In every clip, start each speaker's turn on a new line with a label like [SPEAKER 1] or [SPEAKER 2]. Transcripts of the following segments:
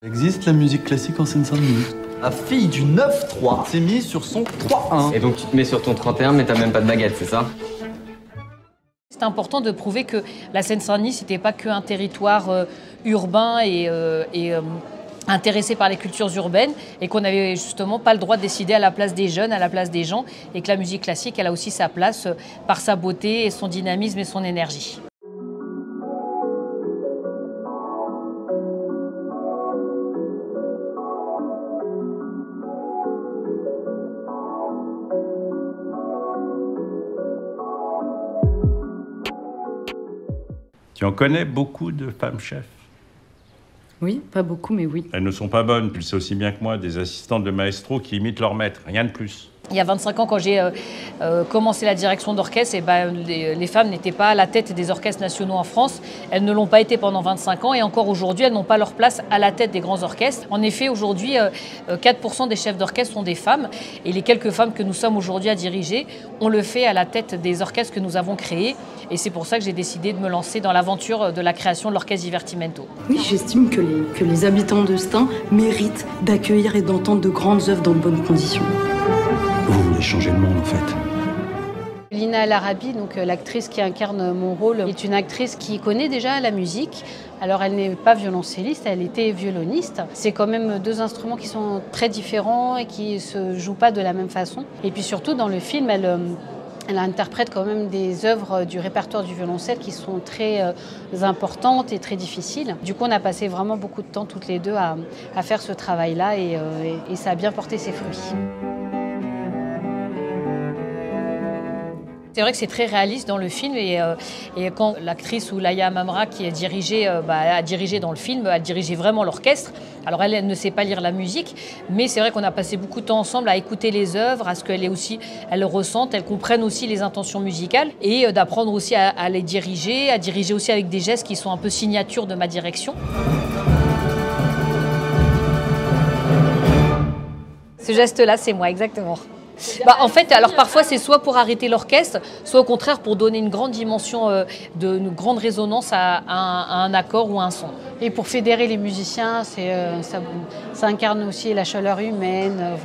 [SPEAKER 1] Il existe la musique classique en Seine-Saint-Denis.
[SPEAKER 2] La fille du 9-3 s'est mise sur son 3-1.
[SPEAKER 3] Et donc tu te mets sur ton 31 mais t'as même pas de baguette, c'est ça?
[SPEAKER 4] C'est important de prouver que la Seine-Saint-Denis, c'était pas qu'un territoire urbain et intéressé par les cultures urbaines et qu'on n'avait justement pas le droit de décider à la place des jeunes, à la place des gens, et que la musique classique, elle a aussi sa place par sa beauté et son dynamisme et son énergie.
[SPEAKER 5] Tu en connais beaucoup de femmes chefs?
[SPEAKER 6] Oui, pas beaucoup, mais oui.
[SPEAKER 5] Elles ne sont pas bonnes, tu le sais aussi bien que moi, des assistantes de maestro qui imitent leur maître, rien de plus.
[SPEAKER 4] Il y a 25 ans, quand j'ai commencé la direction d'orchestre, les femmes n'étaient pas à la tête des orchestres nationaux en France. Elles ne l'ont pas été pendant 25 ans et encore aujourd'hui, elles n'ont pas leur place à la tête des grands orchestres. En effet, aujourd'hui, 4% des chefs d'orchestre sont des femmes et les quelques femmes que nous sommes aujourd'hui à diriger, on le fait à la tête des orchestres que nous avons créés. Et c'est pour ça que j'ai décidé de me lancer dans l'aventure de la création de l'Orchestre Divertimento.
[SPEAKER 6] Oui, j'estime que les habitants de Stein méritent d'accueillir et d'entendre de grandes œuvres dans de bonnes conditions.
[SPEAKER 1] Vous voulez changer le monde en fait.
[SPEAKER 7] Lina El Arabi, donc l'actrice qui incarne mon rôle, est une actrice qui connaît déjà la musique. Alors elle n'est pas violoncelliste, elle était violoniste. C'est quand même deux instruments qui sont très différents et qui ne se jouent pas de la même façon. Et puis surtout dans le film, elle interprète quand même des œuvres du répertoire du violoncelle qui sont très importantes et très difficiles. Du coup, on a passé vraiment beaucoup de temps toutes les deux à faire ce travail-là et ça a bien porté ses fruits.
[SPEAKER 4] C'est vrai que c'est très réaliste dans le film et quand l'actrice Oulaya Mamra qui a dirigé dans le film, a dirigé vraiment l'orchestre. Alors elle ne sait pas lire la musique, mais c'est vrai qu'on a passé beaucoup de temps ensemble à écouter les œuvres, à ce qu'elle le ressente, elle comprenne aussi les intentions musicales et d'apprendre aussi à les diriger, à diriger aussi avec des gestes qui sont un peu signatures de ma direction. Ce geste-là, c'est moi, exactement. En fait, alors parfois c'est soit pour arrêter l'orchestre, soit au contraire pour donner une grande dimension, une grande résonance à un accord ou à un son.
[SPEAKER 7] Et pour fédérer les musiciens, ça incarne aussi la chaleur humaine,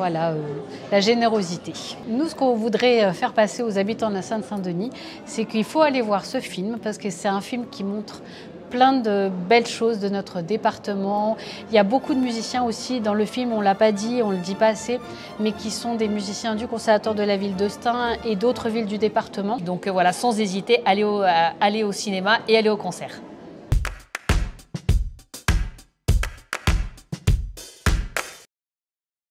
[SPEAKER 7] la générosité. Nous, ce qu'on voudrait faire passer aux habitants de la Seine-Saint-Denis, c'est qu'il faut aller voir ce film parce que c'est un film qui montre plein de belles choses de notre département. Il y a beaucoup de musiciens aussi dans le film, on ne l'a pas dit, on ne le dit pas assez, mais qui sont des musiciens du Conservatoire de la ville de Stein et d'autres villes du département.
[SPEAKER 4] Donc voilà, sans hésiter, allez au cinéma et allez au concert.